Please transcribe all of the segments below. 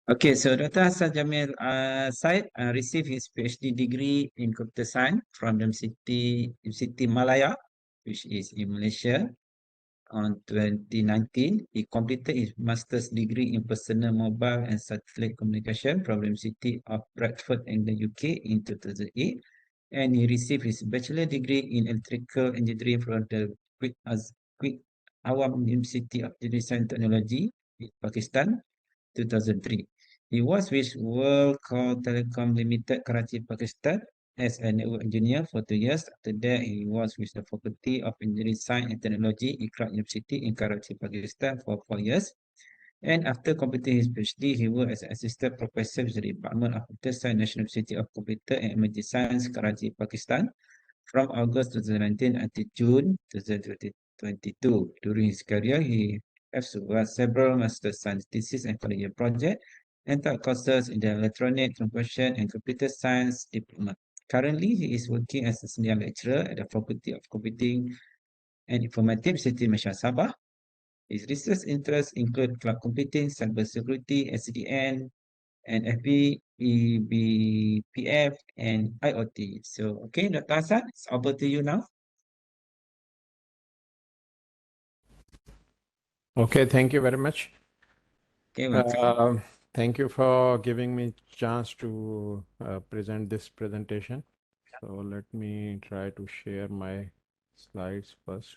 Okay, so Dr. Hassan Jamil Syed received his PhD degree in computer science from the University Malaya, which is in Malaysia, on 2019. He completed his master's degree in personal mobile and satellite communication from the University of Bradford in the UK in 2008. And he received his bachelor degree in electrical engineering from the Quick Awam University of Engineering and Technology in Pakistan, 2003. He was with WorldCom Telecom Limited, Karachi, Pakistan, as a network engineer for 2 years. After that, he was with the Faculty of Engineering Science and Technology, Iqra University in Karachi, Pakistan, for 4 years. And after completing his PhD, he worked as an assistant professor with the Department of Computer Science, National Institute of Computer and Emerging Science, Karachi, Pakistan, from August 2019 until June 2022. During his career, he has worked several master science theses and college projects and taught courses in the electronic computation and computer science diploma. Currently, he is working as a senior lecturer at the Faculty of Computing and Informatics, City Malaysia Sabah. His research interests include cloud computing, cybersecurity, SDN, and FPEBPF, and IoT. So, okay, Dr. Hassan, it's over to you now. Okay, thank you very much. Okay, welcome. Thank you for giving me chance to present this presentation. So let me try to share my slides first.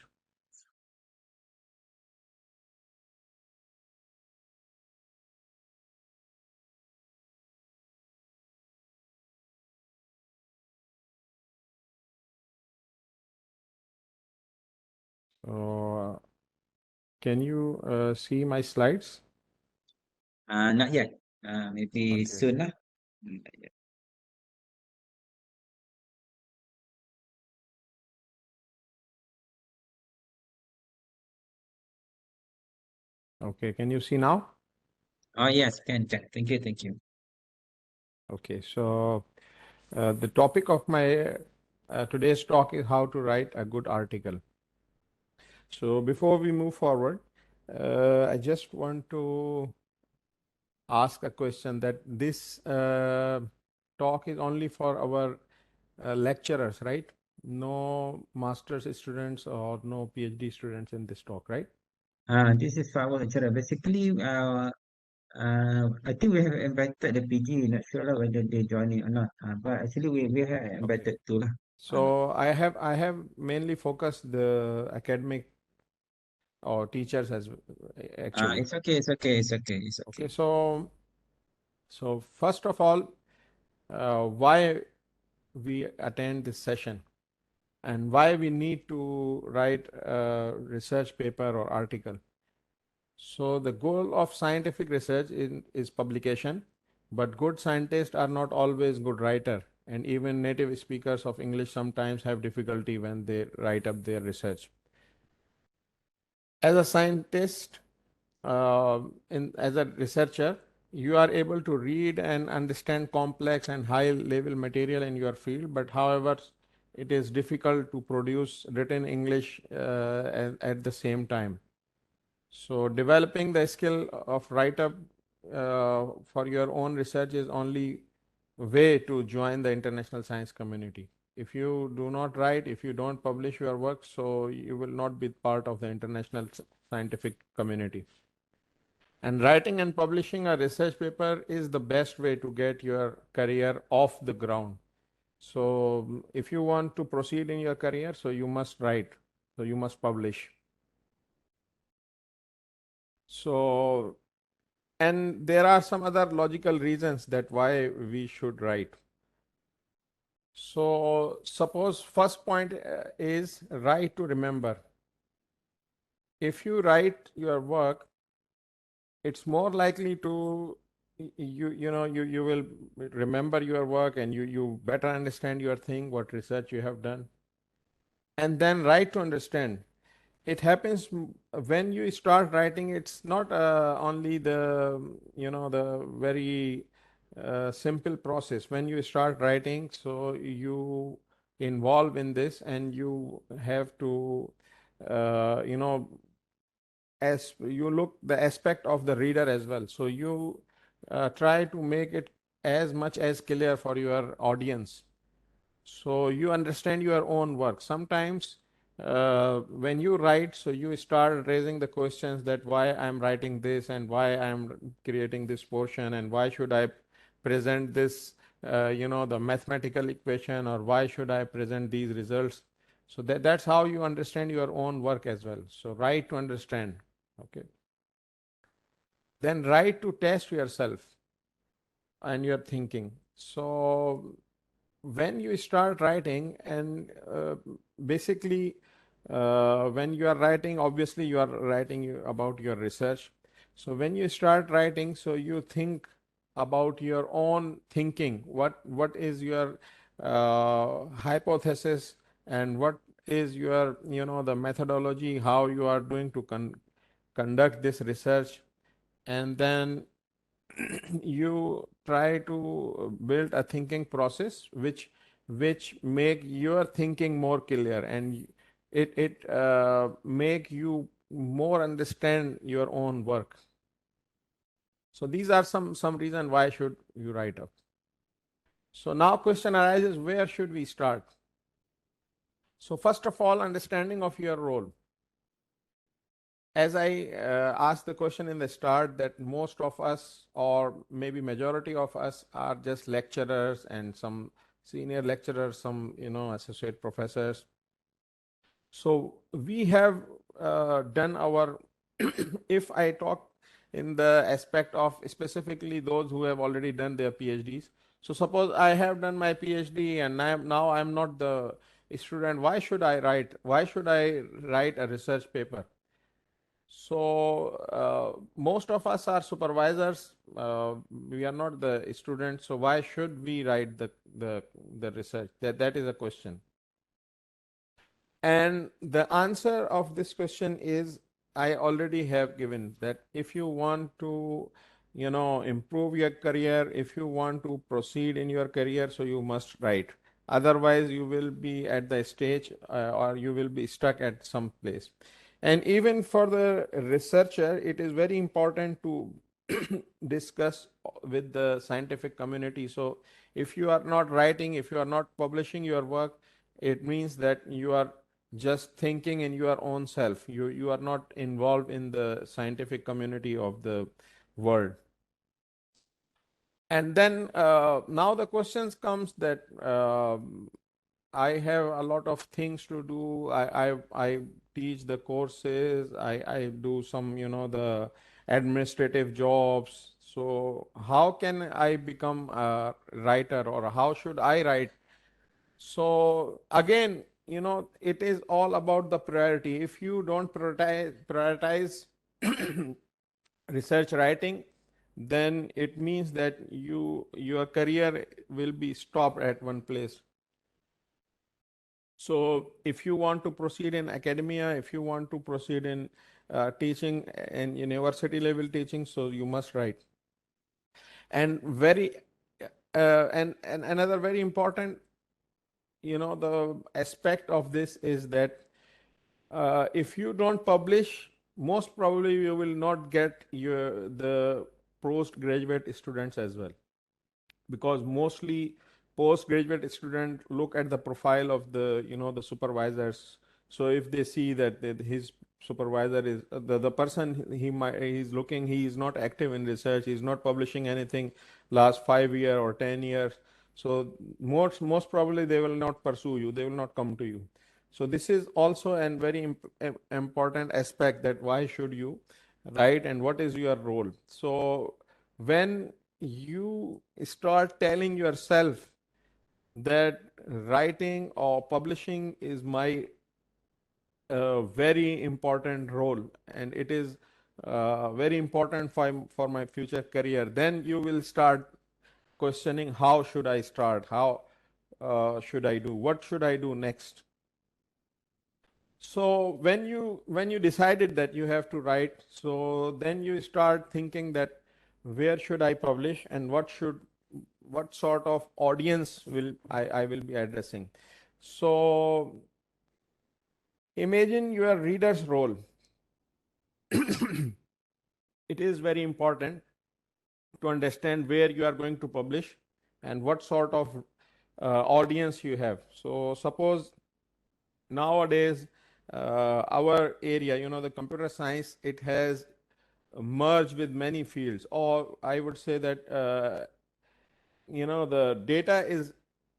So can you see my slides? Not yet. Maybe Okay. soon lah. Not yet. Okay, can you see now? Oh, yes, can. Thank you, thank you. Okay, so the topic of my today's talk is how to write a good article. So before we move forward, I just want to ask a question that this talk is only for our lecturers, right? No master's students or no PhD students in this talk, right? This is for our lecturer. Basically, I think we have invited the PG. Not sure lah whether they join it or not. But actually, we have Okay. invited two lah. So I have mainly focused the academic or teachers as actually. It's okay, it's okay, it's okay, it's Okay, okay. so first of all, why we attend this session and why we need to write a research paper or article. So the goal of scientific research is publication, but good scientists are not always good writer, and even native speakers of English sometimes have difficulty when they write up their research. As a scientist, as a researcher, you are able to read and understand complex and high level material in your field, but however, it is difficult to produce written English at the same time. So developing the skill of write up for your own research is only way to join the international science community. If you do not write, if you don't publish your work, so you will not be part of the international scientific community. And writing and publishing a research paper is the best way to get your career off the ground. So if you want to proceed in your career, so you must write, so you must publish. So, and there are some other logical reasons that why we should write. So suppose first point is write to remember. If you write your work, it's more likely to you will remember your work and you better understand your thing, what research you have done. And then write to understand. It happens when you start writing, it's not only the the very simple process. When you start writing, so you involve in this and you have to as you look the aspect of the reader as well. So you try to make it as much as clear for your audience, so you understand your own work. Sometimes when you write, so you start raising the questions that why I'm writing this, and why I'm creating this portion, and why should I present this, the mathematical equation, or why should I present these results. So that's how you understand your own work as well. So write to understand. Okay. Then write to test yourself and your thinking. So when you start writing, and basically when you are writing, obviously you are writing about your research. So when you start writing, so you think about your own thinking, what is your hypothesis, and what is your, the methodology, how you are doing to conduct this research. And then you try to build a thinking process which make your thinking more clear, and it make you more understand your own work. So these are some reason why should you write up. So now question arises, where should we start? So first of all, understanding of your role. As I asked the question in the start, that most of us, or maybe majority of us, are just lecturers, and some senior lecturers, some associate professors. So we have done our if I talk in the aspect of specifically those who have already done their PhDs. So suppose I have done my PhD, and now I'm not the student. Why should I write? Why should I write a research paper? So most of us are supervisors. We are not the students. So why should we write the research? That is a question. And the answer of this question is, I already have given that if you want to, improve your career, if you want to proceed in your career, so you must write. Otherwise, you will be at the stage, or you will be stuck at some place. And even for the researcher, it is very important to discuss with the scientific community. So if you are not writing, if you are not publishing your work, it means that you are just thinking in your own self. You are not involved in the scientific community of the world. And then now the questions comes that I have a lot of things to do. I teach the courses. I do some, the administrative jobs. So how can I become a writer, or how should I write? So again, it is all about the priority. If you don't prioritize research writing, then it means that your career will be stopped at one place. So if you want to proceed in academia, if you want to proceed in teaching and university level teaching, so you must write. And and another very important, the aspect of this is that if you don't publish, most probably you will not get the postgraduate students as well, because mostly postgraduate students look at the profile of the supervisors. So if they see that his supervisor is the person he's looking, he is not active in research, he's not publishing anything last 5 year or 10 years, so most probably they will not pursue you, they will not come to you. So this is also a very important aspect, that why should you write, and what is your role. So when you start telling yourself that writing or publishing is my very important role, and it is very important for my future career, then you will start questioning, how should I start, how should I do, what should I do next. So when you decided that you have to write, so then you start thinking that where should I publish, and what sort of audience will I will be addressing. So imagine your reader's role. It is very important. to understand where you are going to publish and what sort of audience you have. So suppose nowadays our area, the computer science, it has merged with many fields, or I would say that the data is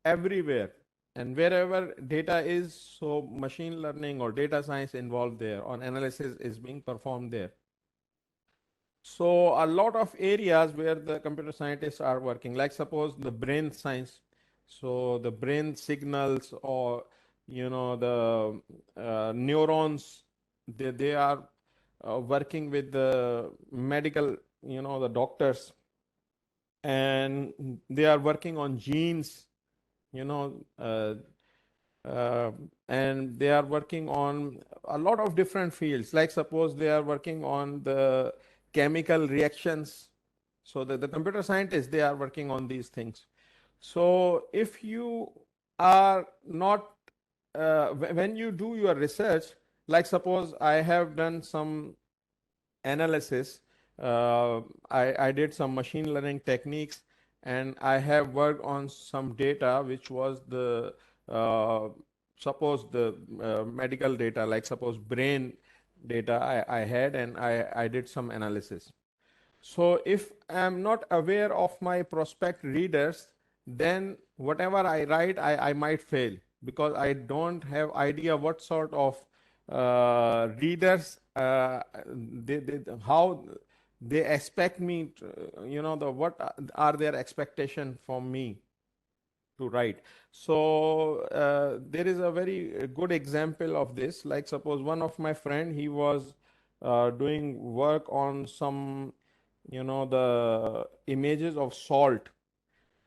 everywhere, and wherever data is, so machine learning or data science involved there, or analysis is being performed there. So a lot of areas where the computer scientists are working, like suppose the brain science, so the brain signals, or the neurons, they are working with the medical, the doctors, and they are working on genes, you know, uh, uh, and they are working on a lot of different fields. Like suppose they are working on the chemical reactions. So the computer scientists, they are working on these things. So if you are not, when you do your research, like suppose I have done some analysis. I did some machine learning techniques, and I have worked on some data which was the uh, suppose the medical data, like suppose brain data I had, and I did some analysis. So if I'm not aware of my prospect readers, then whatever I write, I might fail, because I don't have idea what sort of readers, how they expect me to, what are their expectation from me to write. So there is a very good example of this. Like suppose one of my friend, he was doing work on some, the images of salt,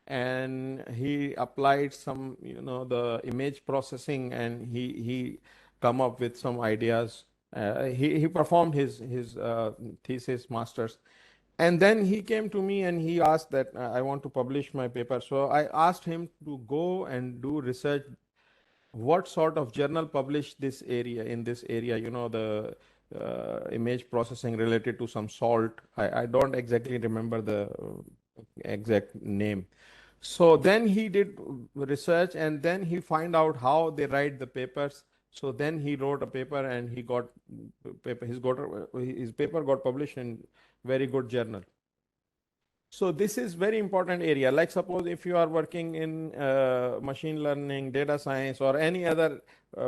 and he applied some, the image processing, and he come up with some ideas. He performed his thesis masters, and then he came to me and he asked that I want to publish my paper. So I asked him to go and do research, what sort of journal published this area, in this area, the image processing related to some salt. I don't exactly remember the exact name. So then he did research, and then he find out how they write the papers. So then he wrote a paper, and he got paper. His paper got published in very good journal. So this is very important area. Like suppose if you are working in machine learning, data science, or any other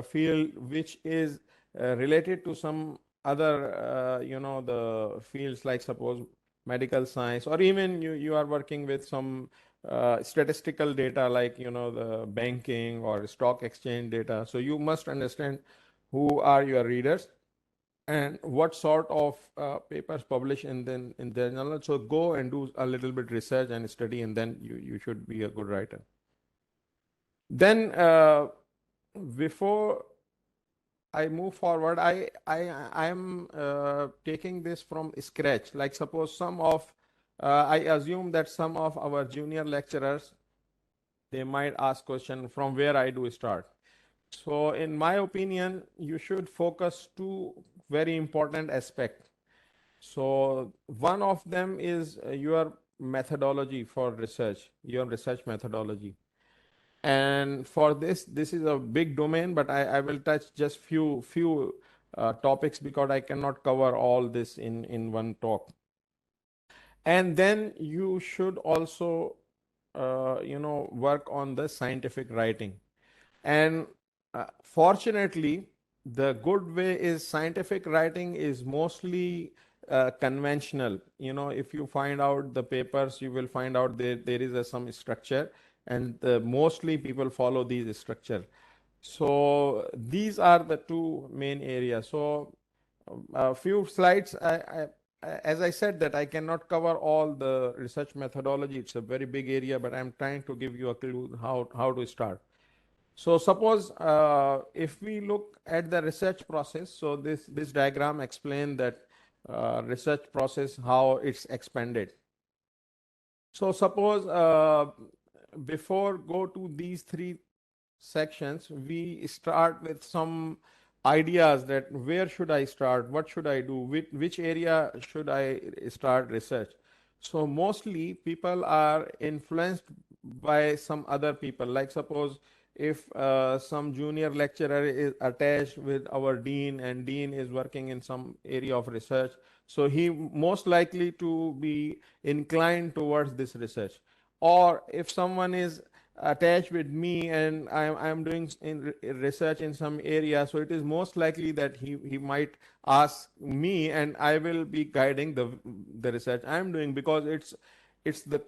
field which is related to some other, the fields, like suppose medical science, or even you are working with some statistical data, like, the banking or stock exchange data. So you must understand who are your readers and what sort of papers publish in the journal. So go and do a little bit research and study, and then you should be a good writer. Then before I move forward, I am taking this from scratch. Like suppose some of I assume that some of our junior lecturers, they might ask question from where I do start. So in my opinion, you should focus two very important aspects. So one of them is your methodology for research, your research methodology. And for this is a big domain, but I will touch just few topics, because I cannot cover all this in one talk. And then you should also work on the scientific writing. And fortunately, the good way is scientific writing is mostly conventional. If you find out the papers, you will find out there is some structure, and mostly people follow these structure. So these are the two main areas. So a few slides. As I said, that I cannot cover all the research methodology. It's a very big area, but I'm trying to give you a clue how to start. So suppose if we look at the research process, so this diagram explains that research process, how it's expanded. So suppose before go to these three sections, we start with some ideas that where should I start, what should I do, which area should I start research. So mostly people are influenced by some other people. Like suppose if some junior lecturer is attached with our dean and dean is working in some area of research, so he most likely to be inclined towards this research. Or if someone is attached with me and I'm doing research in some area, so it is most likely that he might ask me and I will be guiding the research I'm doing, because it's the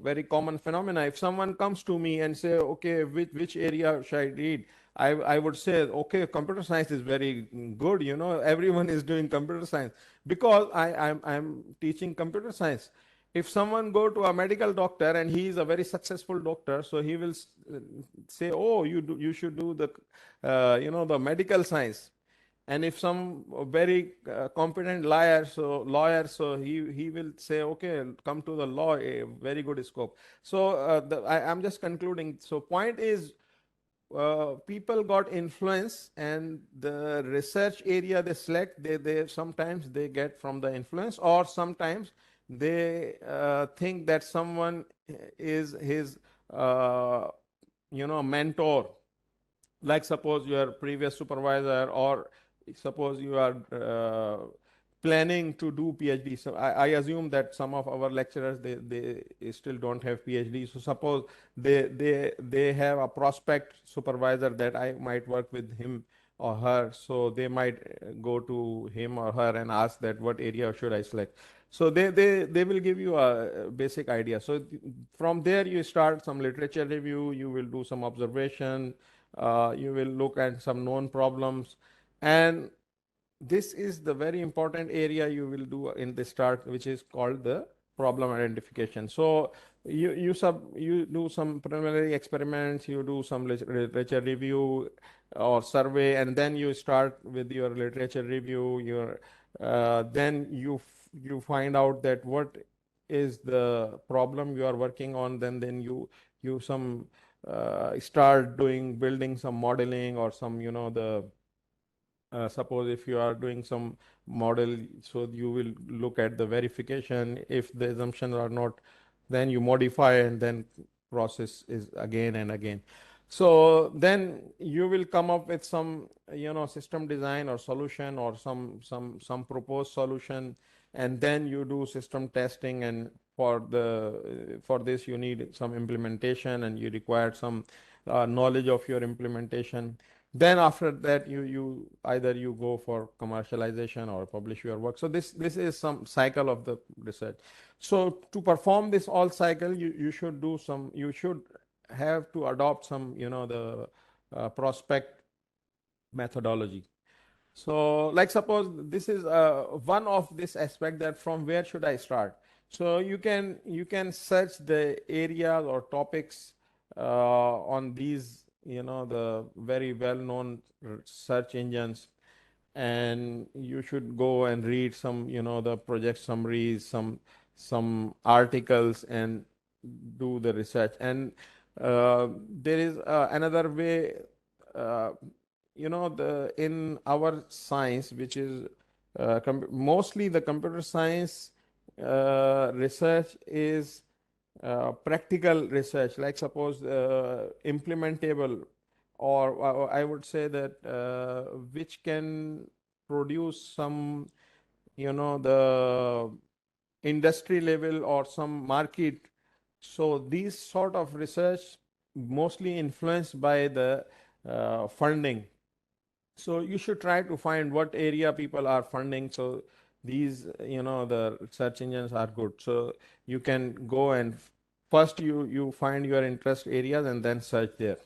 very common phenomena. If someone comes to me and say, okay, which area should I read, I would say, okay, computer science is very good, everyone is doing computer science because I'm teaching computer science. If someone go to a medical doctor and he is a very successful doctor, so he will say, oh, you should do the medical science. And if some very competent lawyer, so he will say, okay, come to the law, a very good scope. So I'm just concluding. So point is, people got influence, and the research area they select, they sometimes they get from the influence, or sometimes they think that someone is his uh, mentor. Like suppose your previous supervisor, or suppose you are planning to do PhD. So I assume that some of our lecturers, they still don't have PhD. So suppose they have a prospect supervisor that I might work with him or her, so they might go to him or her and ask that what area should I select. So they will give you a basic idea. So from there you start some literature review, you will do some observation, you will look at some known problems, and this is the very important area you will do in the start, which is called the problem identification. So you do some preliminary experiments, you do some literature review or survey, and then you start with your literature review. Your then you find out that what is the problem you are working on. Then you some start doing building some modeling or some the suppose if you are doing some model, so you will look at the verification. If the assumptions are not, then you modify, and then process is again and again. So then you will come up with some system design or solution, or some proposed solution, and then you do system testing. And for this you need some implementation, and you require some knowledge of your implementation. Then after that you either you go for commercialization or publish your work. So this is some cycle of the research. So to perform this all cycle, you should have to adopt some the prospect methodology. So like suppose this is one of this aspect, that from where should I start. So you can search the areas or topics on these the very well known search engines, and you should go and read some the project summaries, some articles, and do the research. And there is another way, uh, the in our science, which is mostly the computer science research is practical research. Like suppose implementable, or I would say that which can produce some the industry level or some market. So these sort of research mostly influenced by the funding. So you should try to find what area people are funding. So these the search engines are good. So you can go and first you find your interest areas and then search there.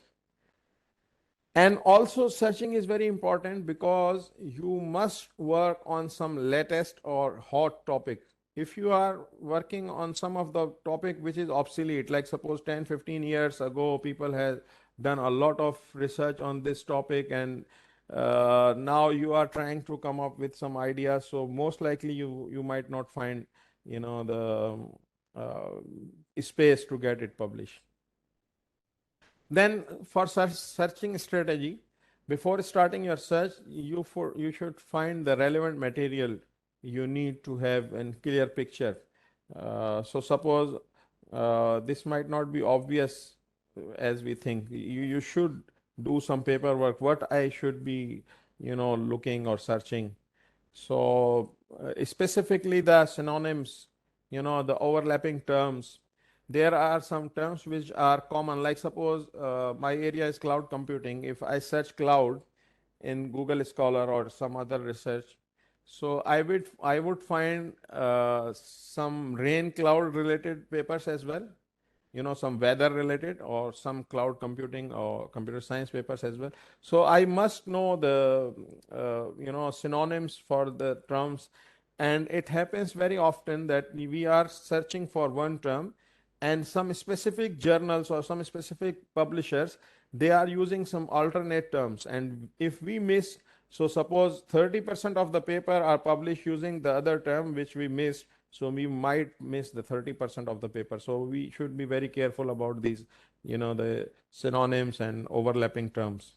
And also searching is very important, because you must work on some latest or hot topic. If you are working on some of the topic which is obsolete, like suppose 10-15 years ago people have done a lot of research on this topic, and now you are trying to come up with some ideas, so most likely you might not find the space to get it published. Then for searching strategy, before starting your search, you should find the relevant material you need to have a clear picture. So suppose this might not be obvious as we think. You should do some paperwork. What I should be, looking or searching. So specifically the synonyms, the overlapping terms. There are some terms which are common. Like suppose my area is cloud computing. If I search cloud in Google Scholar or some other research, so I would find some rain cloud related papers as well, some weather related or some cloud computing or computer science papers as well. So I must know the synonyms for the terms. And it happens very often that we are searching for one term, and some specific journals or some specific publishers, they are using some alternate terms. And if we miss, so suppose 30% of the paper are published using the other term which we missed, so we might miss the 30% of the paper. So we should be very careful about these, the synonyms and overlapping terms.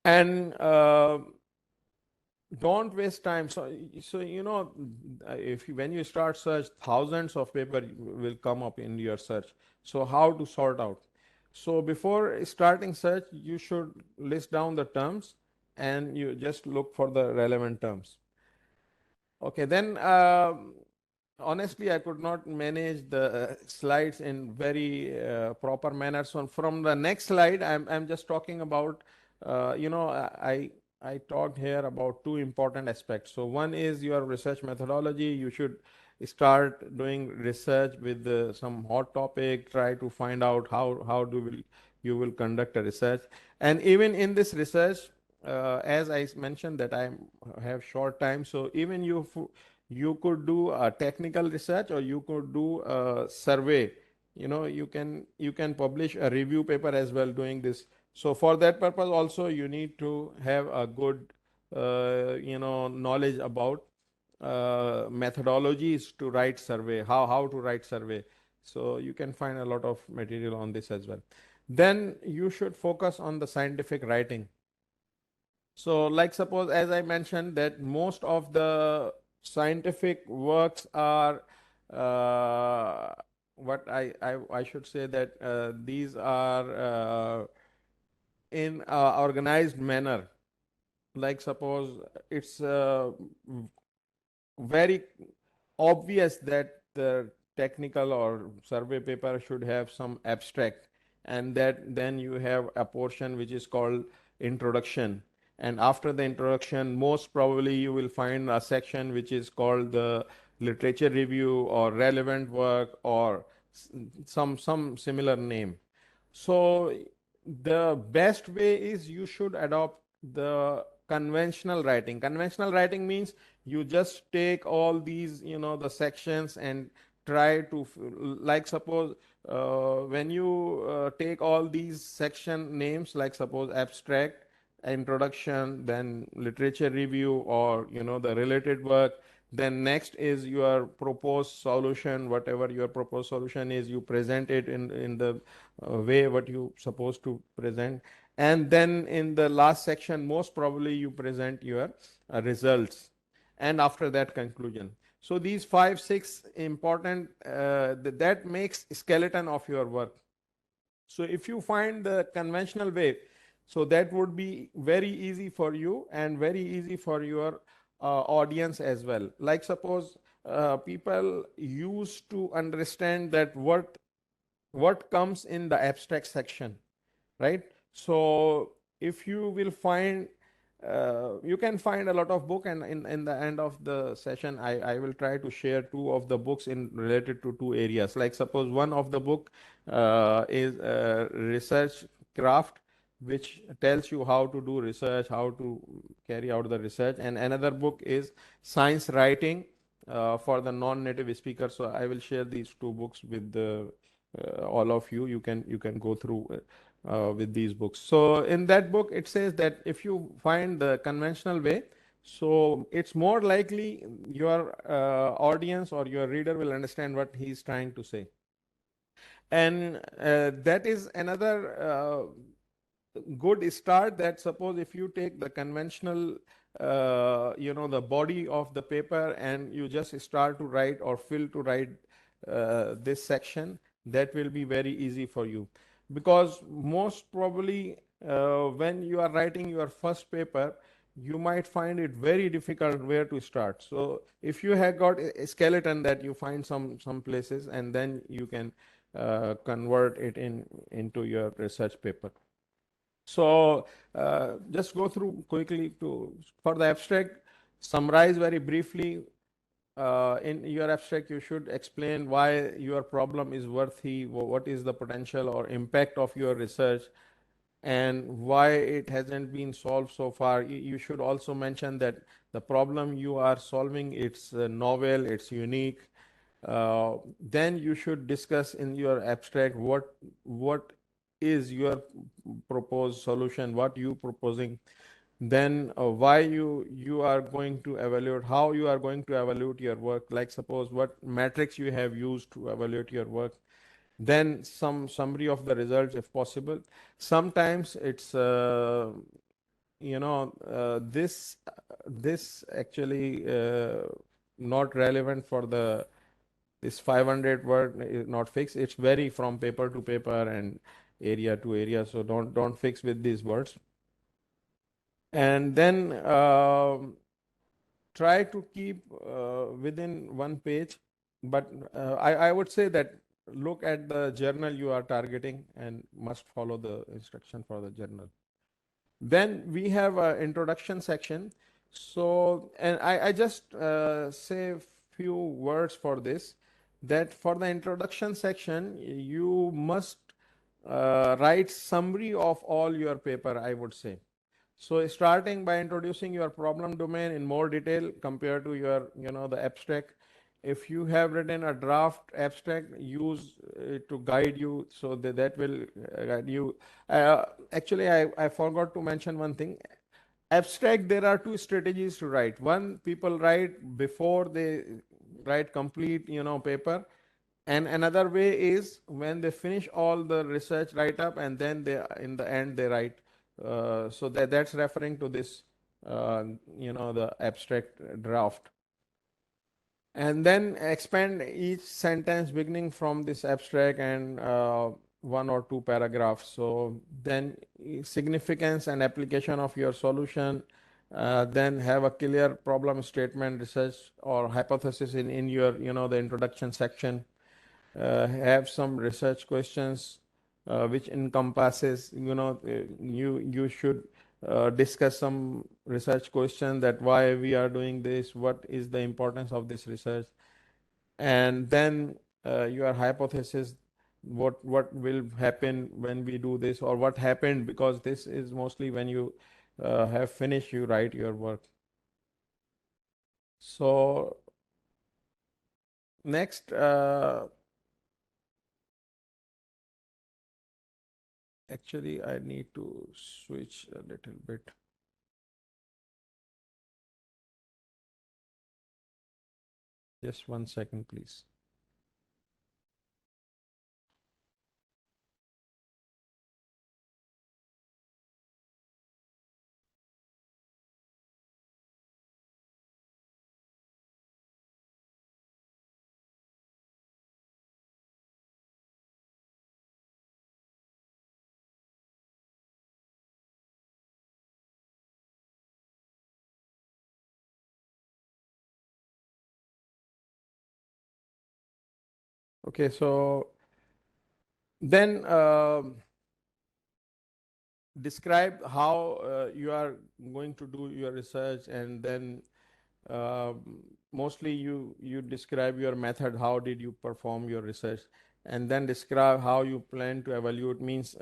And don't waste time. So if when you start search, thousands of paper will come up in your search. So how to sort out? So before starting search, you should list down the terms and you just look for the relevant terms. Okay, then honestly, I could not manage the slides in very proper manner. So from the next slide, I'm just talking about, I talked here about two important aspects. So one is your research methodology. You should start doing research with some hot topic. Try to find out how you will conduct a research. And even in this research, as I mentioned that I have short time, so even you could do a technical research or you could do a survey. You can publish a review paper as well doing this. So for that purpose also you need to have a good knowledge about methodologies to write survey, how to write survey. So you can find a lot of material on this as well. Then you should focus on the scientific writing. So like suppose as I mentioned that most of the scientific works are what I should say that these are in organized manner. Like suppose it's very obvious that the technical or survey paper should have some abstract, and that then you have a portion which is called introduction. And after the introduction, most probably you will find a section which is called the literature review or relevant work or some similar name. So the best way is you should adopt the conventional writing. Conventional writing means you just take all these, the sections and try to, like suppose when you take all these section names, like suppose abstract, introduction, then literature review, or the related work, then next is your proposed solution. Whatever your proposed solution is, you present it in the way what you supposed to present. And then in the last section, most probably you present your results, and after that conclusion. So these 5 6 important that makes skeleton of your work. So if you find the conventional way, so that would be very easy for you and very easy for your audience as well. Like suppose people used to understand that what comes in the abstract section, right? So if you will find you can find a lot of book, and in the end of the session I will try to share two of the books in related to two areas. Like suppose one of the book is research craft, which tells you how to do research, how to carry out the research. And another book is science writing for the non-native speakers. So I will share these two books with the all of you. You can go through with these books. So in that book it says that if you find the conventional way, so it's more likely your audience or your reader will understand what he's trying to say. And that is another good start. That suppose if you take the conventional the body of the paper, and you just start to write or fill to write this section, that will be very easy for you. Because most probably, when you are writing your first paper, you might find it very difficult where to start. So if you have got a skeleton, that you find some places, and then you can convert it into your research paper. So just go through quickly to for the abstract, summarize very briefly. In your abstract, you should explain why your problem is worthy, what is the potential or impact of your research, and why it hasn't been solved so far. You should also mention that the problem you are solving, it's novel, it's unique. Then you should discuss in your abstract what is your proposed solution, what you proposing. Then why you are going to evaluate, how you are going to evaluate your work, like suppose what metrics you have used to evaluate your work. Then some summary of the results if possible. Sometimes it's this actually not relevant for the this 500 word is not fixed. It's vary from paper to paper and area to area, so don't fix with these words. And then try to keep within one page. But I would say that look at the journal you are targeting and must follow the instruction for the journal. Then we have an introduction section. So, and I just say a few words for this, that for the introduction section, you must write summary of all your paper, I would say. So starting by introducing your problem domain in more detail compared to your, the abstract. If you have written a draft abstract, use it to guide you, so that will guide you. Actually, I forgot to mention one thing. Abstract, there are two strategies to write. One, people write before they write complete, paper. And another way is when they finish all the research write up, and then they in the end they write. So that's referring to this, the abstract draft. And then expand each sentence beginning from this abstract and one or two paragraphs. So then significance and application of your solution. Then have a clear problem statement, research or hypothesis in your, the introduction section. Have some research questions which encompasses, you should discuss some research question, that why we are doing this, what is the importance of this research. And then your hypothesis, what will happen when we do this, or what happened, because this is mostly when you have finished, you write your work. So next, actually, I need to switch a little bit. Just 1 second, please. Okay, so then describe how you are going to do your research, and then mostly you describe your method, how did you perform your research, and then describe how you plan to evaluate. Means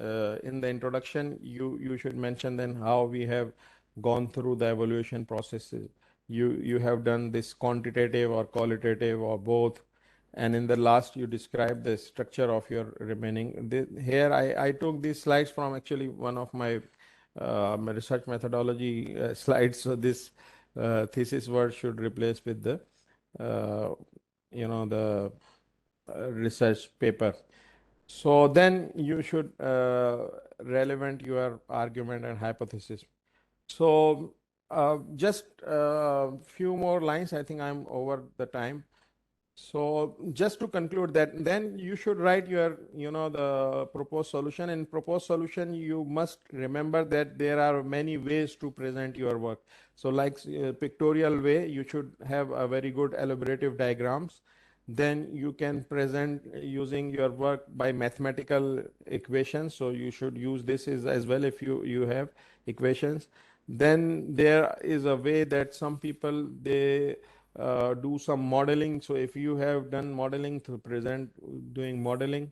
in the introduction, you should mention then how we have gone through the evaluation processes. You have done this quantitative or qualitative or both. And in the last, you describe the structure of your remaining. Here I took these slides from actually one of my research methodology slides. So this thesis word should replace with the the research paper. So then you should relevant your argument and hypothesis. So Just a few more lines. I think I'm over the time. So just to conclude that, then you should write your, the proposed solution. In proposed solution, you must remember that there are many ways to present your work. So like pictorial way, you should have a very good elaborative diagrams. Then you can present using your work by mathematical equations. So you should use this as well if you have equations. Then there is a way that some people, they do some modeling. So if you have done modeling, to present doing modeling,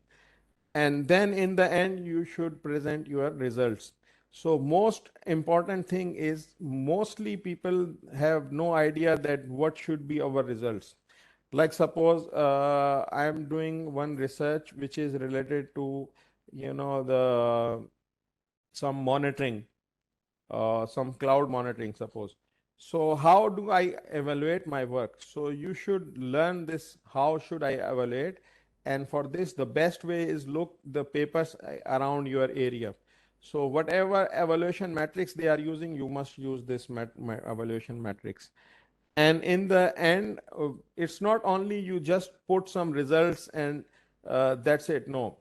and then in the end you should present your results. So most important thing is, mostly people have no idea that what should be our results. Like suppose I am doing one research which is related to, the some monitoring, some cloud monitoring, suppose. So how do I evaluate my work? So you should learn this, how should I evaluate? And for this, the best way is look the papers around your area. So whatever evaluation metrics they are using, you must use this evaluation metrics. And in the end, it's not only you just put some results and that's it. No,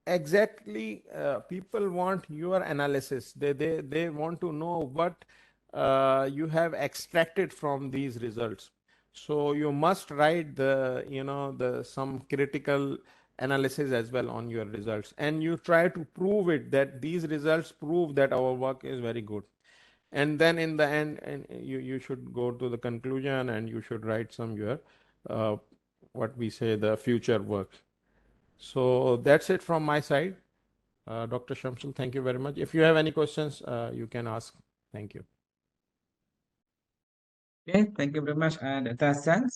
exactly. People want your analysis. They want to know what you have extracted from these results. So you must write the, the some critical analysis as well on your results, and you try to prove it, that these results prove that our work is very good. And then in the end, and you should go to the conclusion, and you should write some your uh, what we say, the future work. So that's it from my side. Dr. Shamsul, thank you very much. If you have any questions, you can ask. Thank you. Okay, thank you very much, Dr. Hassan.